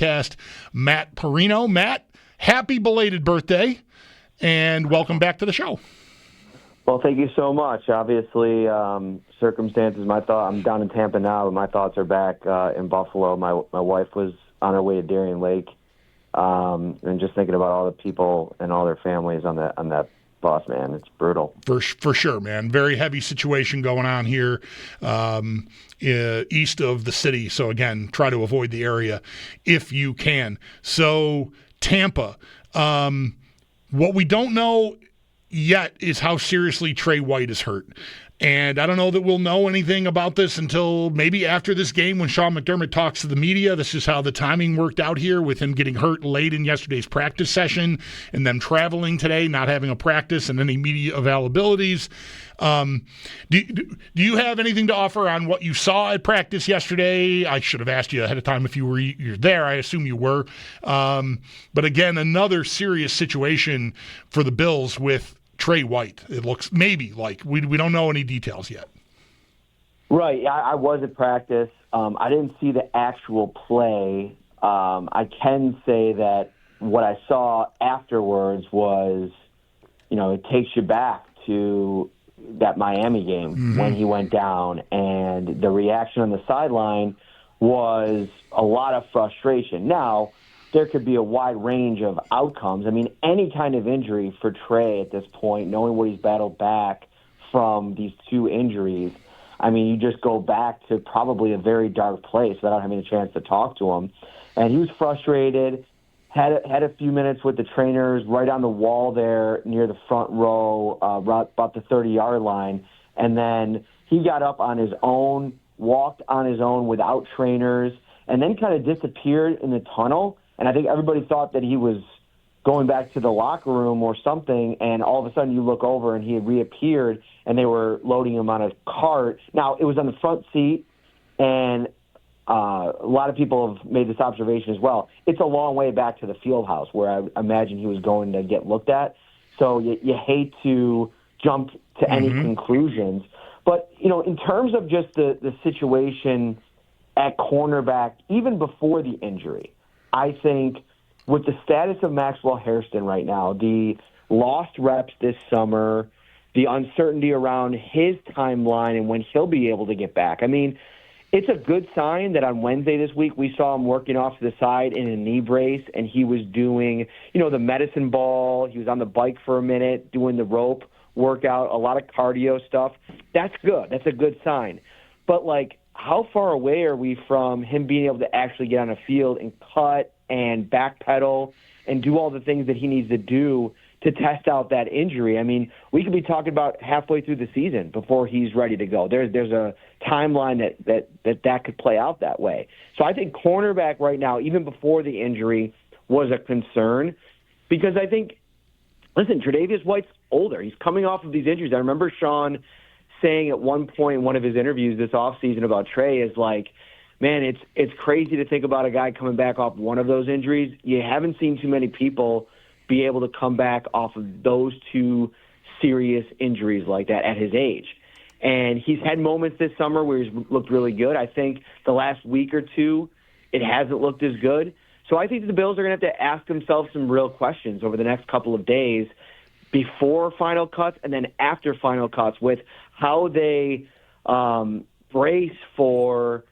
podcast, Matt Parrino. Matt, happy belated birthday, and welcome back to the show. Well, thank you so much. Obviously, circumstances, I'm down in Tampa now, but my thoughts are back in Buffalo. My wife was on her way to Darien Lake, and just thinking about all the people and all their families on that bus, man, it's brutal. For sure, man. Very heavy situation going on here east of the city. So, again, try to avoid the area if you can. So, Tampa, what we don't know yet is how seriously Trey White is hurt. And I don't know that we'll know anything about this until maybe after this game when Sean McDermott talks to the media. This is how the timing worked out here with him getting hurt late in yesterday's practice session and them traveling today, not having a practice and any media availabilities. Do you have anything to offer on what you saw at practice yesterday? I should have asked you ahead of time if you're there. I assume you were. But again, another serious situation for the Bills with Trey White. It looks maybe like we don't know any details yet. Right. I was at practice. I didn't see the actual play. I can say that what I saw afterwards was, it takes you back to that Miami game when he went down, and the reaction on the sideline was a lot of frustration. Now, there could be a wide range of outcomes. I mean, any kind of injury for Trey at this point, knowing what he's battled back from these two injuries, I mean, you just go back to probably a very dark place without having a chance to talk to him. And he was frustrated, had a few minutes with the trainers right on the wall there near the front row, about the 30-yard line. And then he got up on his own, walked on his own without trainers, and then kind of disappeared in the tunnel. And I think everybody thought that he was going back to the locker room or something, and all of a sudden you look over and he had reappeared, and they were loading him on a cart. Now, it was on the front seat, and a lot of people have made this observation as well. It's a long way back to the field house where I imagine he was going to get looked at. So you hate to jump to any conclusions. But, in terms of just the situation at cornerback, even before the injury, I think with the status of Maxwell Hairston right now, the lost reps this summer, the uncertainty around his timeline and when he'll be able to get back. I mean, it's a good sign that on Wednesday this week we saw him working off to the side in a knee brace, and he was doing, the medicine ball. He was on the bike for a minute, doing the rope workout, a lot of cardio stuff. That's good. That's a good sign. But, how far away are we from him being able to actually get on a field and cut and backpedal and do all the things that he needs to do to test out that injury? I mean, we could be talking about halfway through the season before he's ready to go. There's a timeline that could play out that way. So I think cornerback right now, even before the injury, was a concern because I think, listen, Tre'Davious White's older. He's coming off of these injuries. I remember Sean saying at one point in one of his interviews this offseason about Trey is man, it's crazy to think about a guy coming back off one of those injuries. You haven't seen too many people be able to come back off of those two serious injuries like that at his age. And he's had moments this summer where he's looked really good. I think the last week or two, it hasn't looked as good. So I think the Bills are going to have to ask themselves some real questions over the next couple of days before final cuts and then after final cuts with how they brace for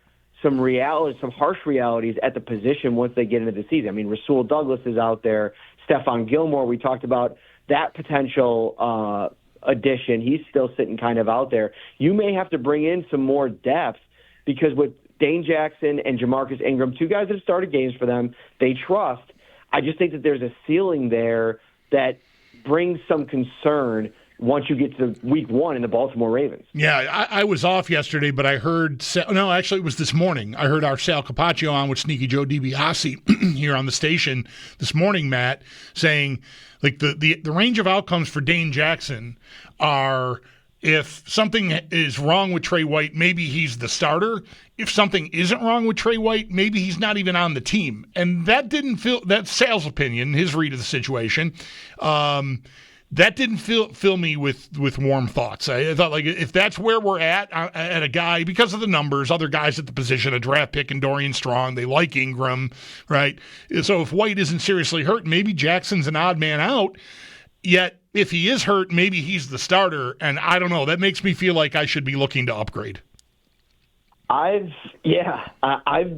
some harsh realities at the position once they get into the season. I mean, Rasul Douglas is out there. Stephon Gilmore, we talked about that potential addition. He's still sitting kind of out there. You may have to bring in some more depth because with Dane Jackson and Jamarcus Ingram, two guys that have started games for them, they trust. I just think that there's a ceiling there that brings some concern once you get to week one in the Baltimore Ravens. Yeah, I was off yesterday, but I heard actually it was this morning. I heard our Sal Capaccio on with Sneaky Joe DiBiase here on the station this morning, Matt, saying the range of outcomes for Dane Jackson are if something is wrong with Trey White, maybe he's the starter. If something isn't wrong with Trey White, maybe he's not even on the team. And that didn't feel, that's Sal's opinion, his read of the situation. that didn't fill me with warm thoughts. I thought, like, if that's where we're at a guy, because of the numbers, other guys at the position, a draft pick and Dorian Strong, they like Ingram, right? So if White isn't seriously hurt, maybe Jackson's an odd man out. Yet if he is hurt, maybe he's the starter, and I don't know. That makes me feel like I should be looking to upgrade. I've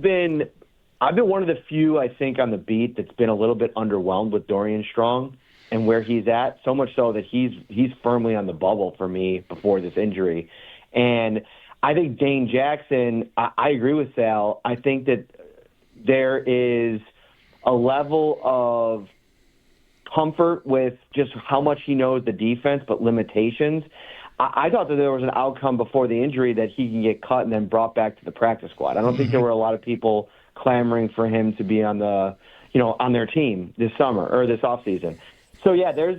been one of the few, I think, on the beat that's been a little bit underwhelmed with Dorian Strong and where he's at, so much so that he's firmly on the bubble for me before this injury. And I think Dane Jackson, I agree with Sal. I think that there is a level of comfort with just how much he knows the defense, but limitations. I thought that there was an outcome before the injury that he can get cut and then brought back to the practice squad. I don't think there were a lot of people clamoring for him to be on their team this summer or this offseason. So, yeah, there's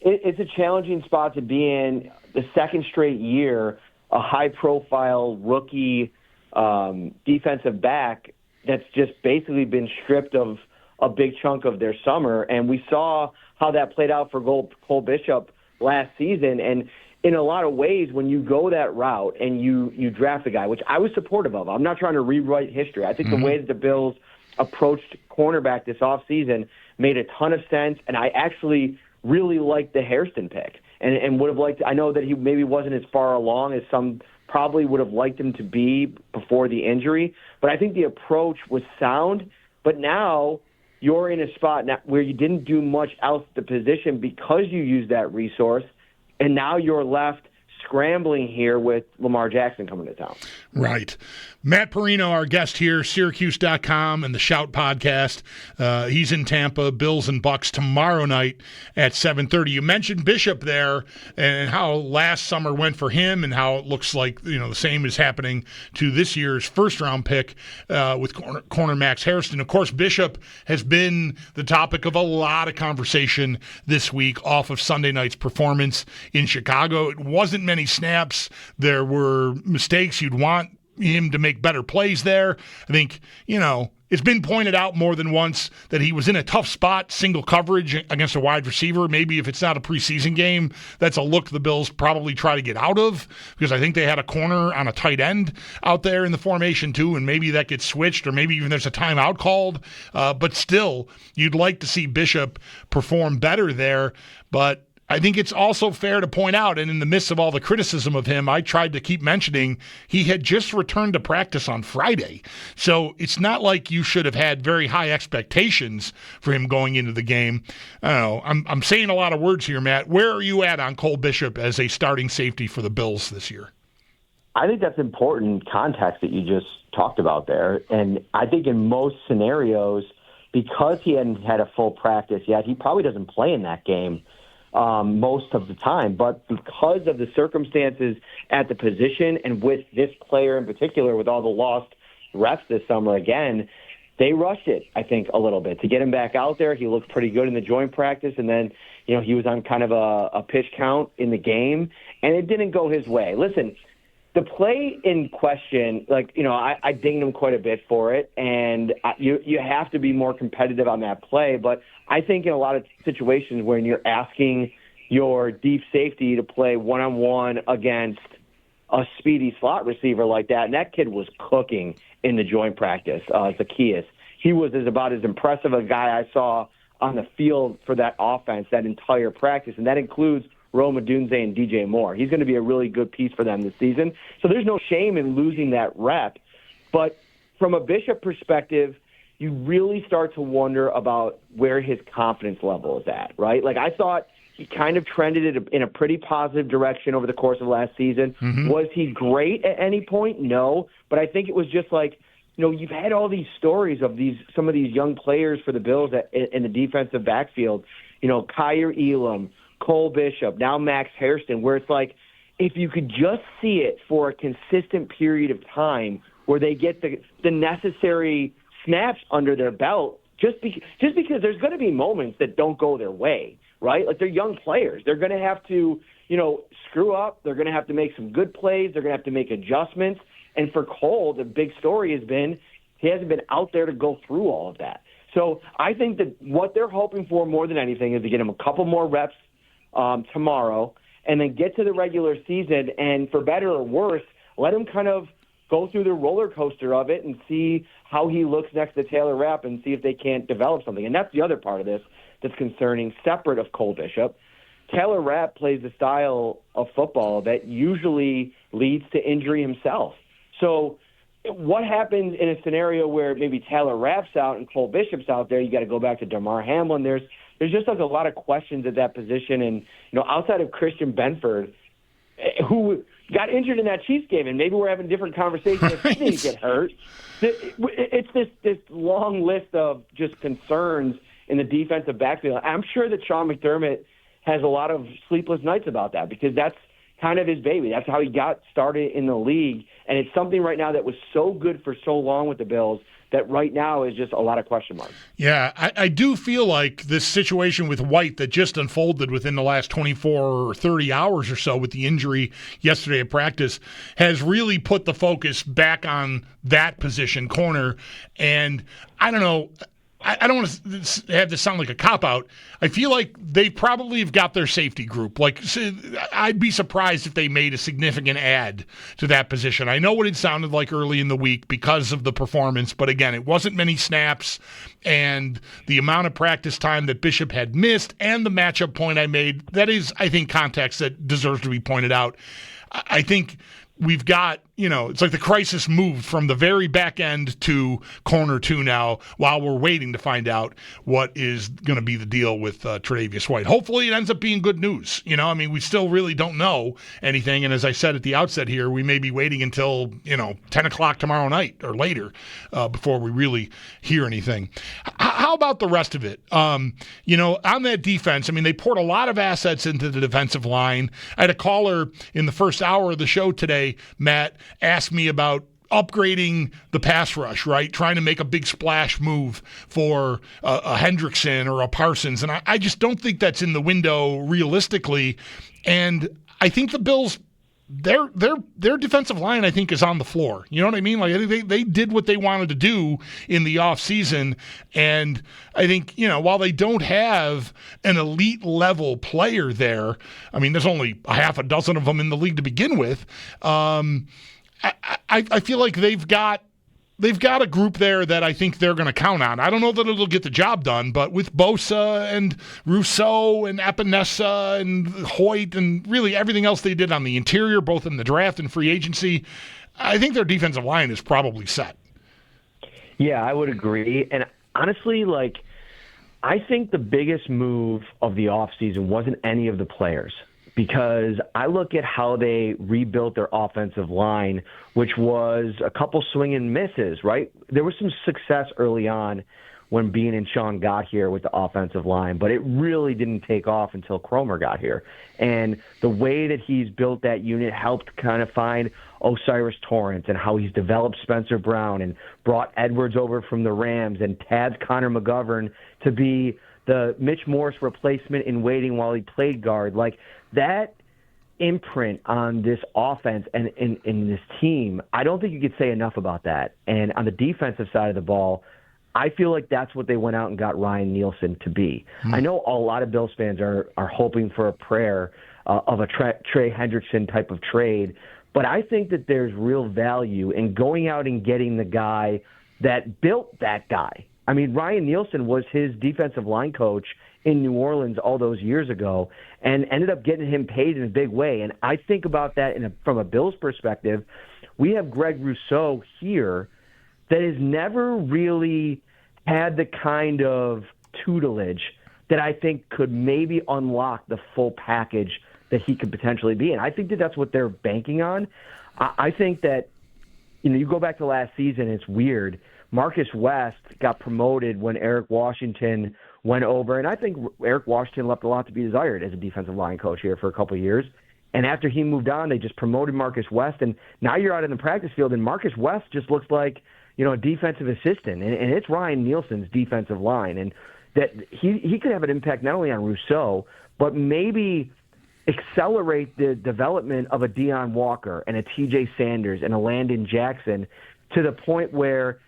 it's a challenging spot to be in. The second straight year, a high-profile rookie defensive back that's just basically been stripped of a big chunk of their summer. And we saw how that played out for Cole Bishop last season. And in a lot of ways, when you go that route and you draft a guy, which I was supportive of, I'm not trying to rewrite history. I think the way that the Bills approached cornerback this offseason made a ton of sense, and I actually really liked the Hairston pick and would have liked – I know that he maybe wasn't as far along as some probably would have liked him to be before the injury, but I think the approach was sound. But now you're in a spot now where you didn't do much else at the position because you used that resource, and now you're left scrambling here with Lamar Jackson coming to town. Right. Matt Parrino, our guest here, Syracuse.com and the Shout podcast. He's in Tampa, Bills and Bucks tomorrow night at 7:30. You mentioned Bishop there and how last summer went for him and how it looks like, the same is happening to this year's first-round pick with corner Max Hairston. Of course, Bishop has been the topic of a lot of conversation this week off of Sunday night's performance in Chicago. It wasn't many snaps. There were mistakes. You'd want him to make better plays there. I think, it's been pointed out more than once that he was in a tough spot, single coverage against a wide receiver. Maybe if it's not a preseason game, that's a look the Bills probably try to get out of, because I think they had a corner on a tight end out there in the formation too, and maybe that gets switched, or maybe even there's a timeout called. But still, you'd like to see Bishop perform better there. But I think it's also fair to point out, and in the midst of all the criticism of him, I tried to keep mentioning he had just returned to practice on Friday. So it's not like you should have had very high expectations for him going into the game. I don't know. I'm saying a lot of words here, Matt. Where are you at on Cole Bishop as a starting safety for the Bills this year? I think that's important context that you just talked about there. And I think in most scenarios, because he hadn't had a full practice yet, he probably doesn't play in that game most of the time. But because of the circumstances at the position and with this player in particular, with all the lost reps this summer again, they rushed it, I think, a little bit to get him back out there. He looked pretty good in the joint practice, and then, he was on kind of a pitch count in the game, and it didn't go his way. Listen, the play in question, I dinged him quite a bit for it, and you have to be more competitive on that play. But I think in a lot of situations when you're asking your deep safety to play one-on-one against a speedy slot receiver like that, and that kid was cooking in the joint practice, Zacchaeus. He was about as impressive a guy I saw on the field for that offense that entire practice, and that includes Rome Odunze and DJ Moore. He's going to be a really good piece for them this season. So there's no shame in losing that rep. But from a Bishop perspective, you really start to wonder about where his confidence level is at, right? Like, I thought he kind of trended it in a pretty positive direction over the course of last season. Mm-hmm. Was he great at any point? No. But I think it was just like, you've had all these stories of some of these young players for the Bills in the defensive backfield, Kyer Elam, Cole Bishop, now Max Hairston, where it's like, if you could just see it for a consistent period of time where they get the necessary snaps under their belt, just because there's going to be moments that don't go their way, right? Like, they're young players. They're going to have to, screw up. They're going to have to make some good plays. They're going to have to make adjustments. And for Cole, the big story has been he hasn't been out there to go through all of that. So I think that what they're hoping for more than anything is to get him a couple more reps tomorrow and then get to the regular season and, for better or worse, let him kind of go through the roller coaster of it and see how he looks next to Taylor Rapp and see if they can't develop something. And that's the other part of this that's concerning, separate of Cole Bishop. Taylor Rapp plays a style of football that usually leads to injury himself. So what happens in a scenario where maybe Taylor Rapp's out and Cole Bishop's out there? You got to go back to Damar Hamlin. There's just like a lot of questions at that position. And, outside of Christian Benford, who got injured in that Chiefs game, and maybe we're having a different conversation if he didn't get hurt. It's this long list of just concerns in the defensive backfield. I'm sure that Sean McDermott has a lot of sleepless nights about that because that's kind of his baby. That's how he got started in the league, and it's something right now that was so good for so long with the Bills that right now is just a lot of question marks. Yeah, I do feel like this situation with White that just unfolded within the last 24 or 30 hours or so with the injury yesterday at practice has really put the focus back on that position, corner. And I don't know, I don't want to have this sound like a cop-out. I feel like they probably have got their safety group. Like, I'd be surprised if they made a significant add to that position. I know what it sounded like early in the week because of the performance, but again, it wasn't many snaps, and the amount of practice time that Bishop had missed and the matchup point I made, that is, I think, context that deserves to be pointed out. I think we've got, it's like the crisis moved from the very back end to corner 2 now while we're waiting to find out what is going to be the deal with Tre'Davious White. Hopefully it ends up being good news. We still really don't know anything. And as I said at the outset here, we may be waiting until, 10 o'clock tomorrow night or later before we really hear anything. How about the rest of it? On that defense, they poured a lot of assets into the defensive line. I had a caller in the first hour of the show today, Matt, asked me about upgrading the pass rush, right? Trying to make a big splash move for a Hendrickson or a Parsons. And I just don't think that's in the window realistically. And I think the Bills, their defensive line, I think, is on the floor. You know what I mean? Like they did what they wanted to do in the offseason. And I think, while they don't have an elite level player there, there's only a half a dozen of them in the league to begin with. I feel like they've got a group there that I think they're going to count on. I don't know that it'll get the job done, but with Bosa and Rousseau and Epinesa and Hoyt and really everything else they did on the interior, both in the draft and free agency, I think their defensive line is probably set. Yeah, I would agree. And honestly, I think the biggest move of the offseason wasn't any of the players, because I look at how they rebuilt their offensive line, which was a couple swing and misses, right? There was some success early on when Bean and Sean got here with the offensive line, but it really didn't take off until Cromer got here. And the way that he's built that unit helped kind of find Osiris Torrance and how he's developed Spencer Brown and brought Edwards over from the Rams and tabbed Connor McGovern to be the Mitch Morse replacement in waiting while he played guard. That imprint on this offense and in this team, I don't think you could say enough about that. And on the defensive side of the ball, I feel like that's what they went out and got Ryan Nielsen to be. I know a lot of Bills fans are hoping for a prayer of a Trey Hendrickson type of trade, but I think that there's real value in going out and getting the guy that built that guy. Ryan Nielsen was his defensive line coach in New Orleans all those years ago and ended up getting him paid in a big way. And I think about that from a Bills perspective. We have Greg Rousseau here that has never really had the kind of tutelage that I think could maybe unlock the full package that he could potentially be. And I think that that's what they're banking on. I think that, you go back to last season, it's weird. Marcus West got promoted when Eric Washington went over, and I think Eric Washington left a lot to be desired as a defensive line coach here for a couple of years. And after he moved on, they just promoted Marcus West, and now you're out in the practice field, and Marcus West just looks like, a defensive assistant, and it's Ryan Nielsen's defensive line, and that he could have an impact not only on Rousseau, but maybe accelerate the development of a Deion Walker and a TJ Sanders and a Landon Jackson to the point where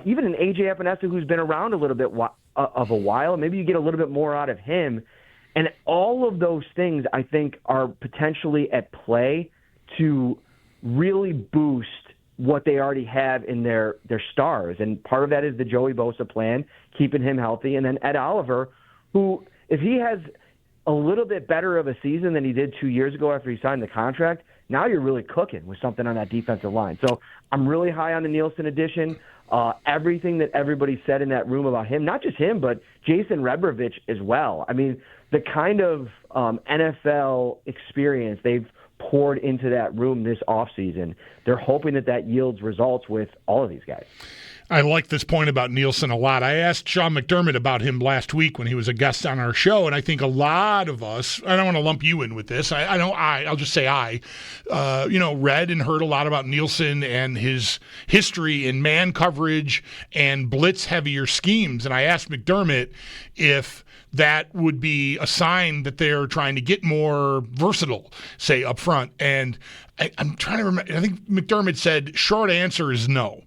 even an A.J. Epinesa who's been around a little bit of a while. Maybe you get a little bit more out of him. And all of those things, I think, are potentially at play to really boost what they already have in their stars. And part of that is the Joey Bosa plan, keeping him healthy. And then Ed Oliver, who, if he has a little bit better of a season than he did 2 years ago after he signed the contract, now you're really cooking with something on that defensive line. So I'm really high on the Nielsen addition. Everything that everybody said in that room about him, not just him, but Jason Rebrovich as well. I mean, the kind of NFL experience they've poured into that room this offseason, they're hoping that yields results with all of these guys. I like this point about Nielsen a lot. I asked Sean McDermott about him last week when he was a guest on our show, and I think a lot of us, I don't want to lump you in with this, I'll just say read and heard a lot about Nielsen and his history in man coverage and blitz-heavier schemes. And I asked McDermott if that would be a sign that they're trying to get more versatile, say, up front. And I'm trying to remember. I think McDermott said short answer is no.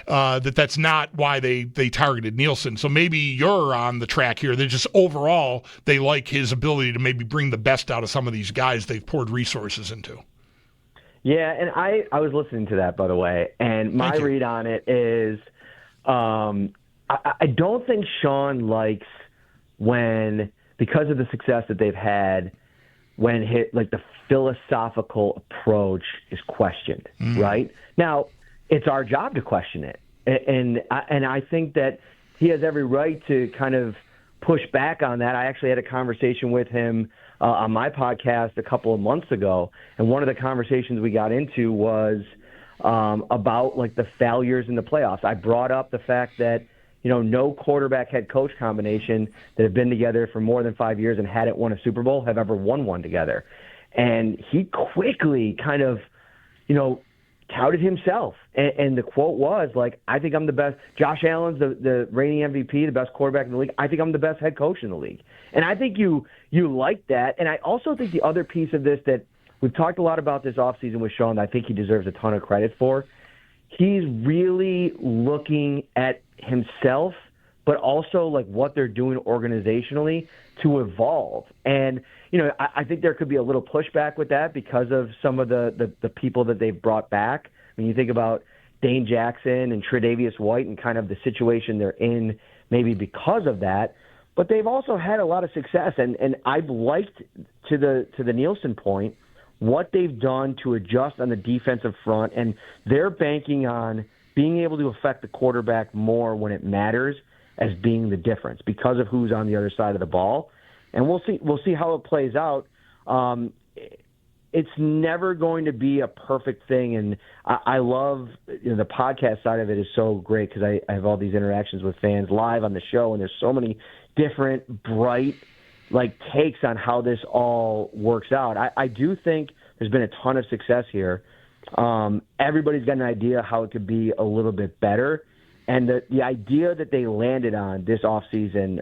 That's not why they targeted Nielsen. So maybe you're on the track here. They just overall, they like his ability to maybe bring the best out of some of these guys they've poured resources into. Yeah, and I was listening to that, by the way, and my read on it is I don't think Sean likes when, because of the success that they've had, when the philosophical approach is questioned, right? Now, it's our job to question it. And I think that he has every right to kind of push back on that. I actually had a conversation with him on my podcast a couple of months ago, and one of the conversations we got into was about the failures in the playoffs. I brought up the fact that no quarterback head coach combination that have been together for more than 5 years and hadn't won a Super Bowl have ever won one together. And he quickly kind of, touted himself. And the quote was, I think I'm the best. Josh Allen's the reigning MVP, the best quarterback in the league. I think I'm the best head coach in the league. And I think you like that. And I also think the other piece of this that we've talked a lot about this offseason with Sean, that I think he deserves a ton of credit for, he's really looking at himself, but also what they're doing organizationally to evolve. And, I think there could be a little pushback with that because of some of the people that they've brought back. When you think about Dane Jackson and Tre'Davious White and kind of the situation they're in, maybe because of that. But they've also had a lot of success. And I've liked, to the Nielsen point, what they've done to adjust on the defensive front. And they're banking on being able to affect the quarterback more when it matters as being the difference because of who's on the other side of the ball. And we'll see how it plays out. It's never going to be a perfect thing, and I love the podcast side of it is so great because I have all these interactions with fans live on the show, and there's so many different bright takes on how this all works out. I do think there's been a ton of success here. Everybody's got an idea how it could be a little bit better. And the idea that they landed on this offseason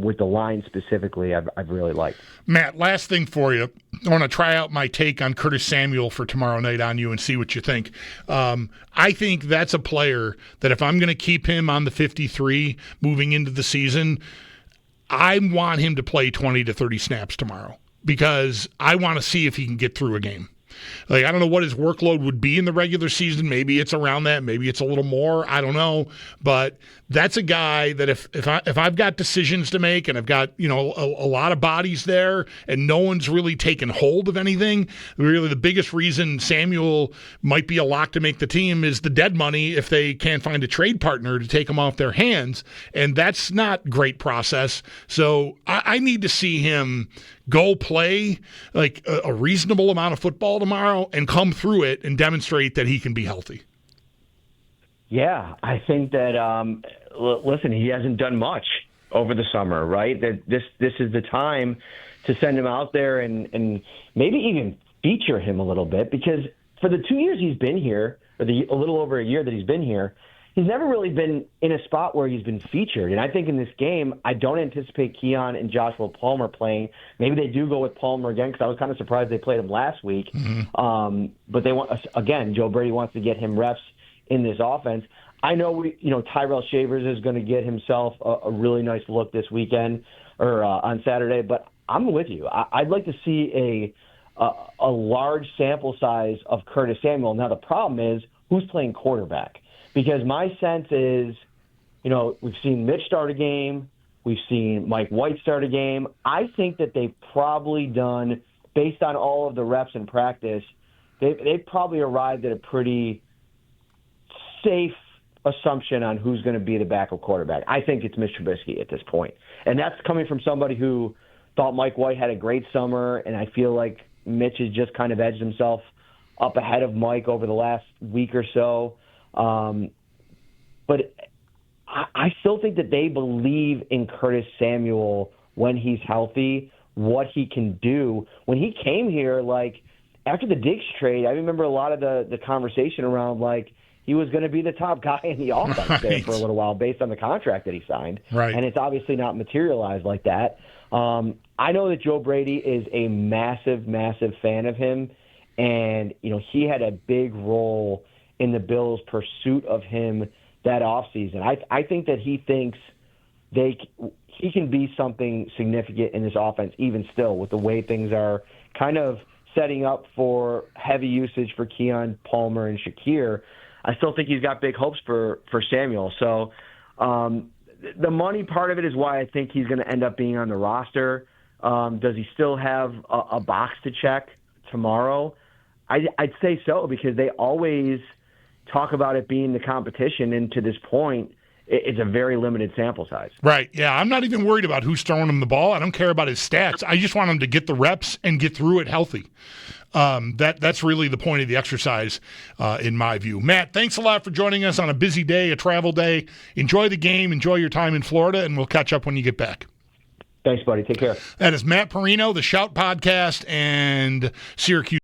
with the line specifically, I've really liked. Matt, last thing for you. I want to try out my take on Curtis Samuel for tomorrow night on you and see what you think. I think that's a player that if I'm going to keep him on the 53 moving into the season, I want him to play 20 to 30 snaps tomorrow because I want to see if he can get through a game. I don't know what his workload would be in the regular season. Maybe it's around that. Maybe it's a little more. I don't know. But that's a guy that if I've got decisions to make and I've got a lot of bodies there and no one's really taken hold of anything, really the biggest reason Samuel might be a lock to make the team is the dead money if they can't find a trade partner to take him off their hands. And that's not great process. So I need to see him go play a reasonable amount of football tomorrow and come through it and demonstrate that he can be healthy. Yeah, I think that, listen, he hasn't done much over the summer, right? That this is the time to send him out there and maybe even feature him a little bit because for the 2 years he's been here, or a little over a year that he's been here, he's never really been in a spot where he's been featured. And I think in this game, I don't anticipate Keon and Joshua Palmer playing. Maybe they do go with Palmer again because I was kind of surprised they played him last week. Mm-hmm. But they want, again, Joe Brady wants to get him reps in this offense. I know Tyrell Shavers is going to get himself a really nice look this weekend or on Saturday, but I'm with you. I'd like to see a large sample size of Curtis Samuel. Now the problem is who's playing quarterback, because my sense is, we've seen Mitch start a game, we've seen Mike White start a game. I think that they've probably done, based on all of the reps in practice, they've probably arrived at a pretty safe assumption on who's going to be the backup quarterback. I think it's Mitch Trubisky at this point. And that's coming from somebody who thought Mike White had a great summer, and I feel like Mitch has just kind of edged himself up ahead of Mike over the last week or so. But I still think that they believe in Curtis Samuel when he's healthy, what he can do. When he came here, after the Diggs trade, I remember a lot of the conversation around, he was going to be the top guy in the offense there for a little while based on the contract that he signed. Right. And it's obviously not materialized like that. I know that Joe Brady is a massive, massive fan of him. And, he had a big role in the Bills' pursuit of him that offseason. I think that he thinks he can be something significant in this offense even still, with the way things are kind of setting up for heavy usage for Keon, Palmer, and Shakir. I still think he's got big hopes for Samuel. So the money part of it is why I think he's going to end up being on the roster. Does he still have a box to check tomorrow? I'd say so, because they always talk about it being the competition, and to this point, it's a very limited sample size. Right. Yeah, I'm not even worried about who's throwing him the ball. I don't care about his stats. I just want him to get the reps and get through it healthy. That's really the point of the exercise, in my view. Matt, thanks a lot for joining us on a busy day, a travel day. Enjoy the game. Enjoy your time in Florida, and we'll catch up when you get back. Thanks, buddy. Take care. That is Matt Parrino, the Shout Podcast, and Syracuse.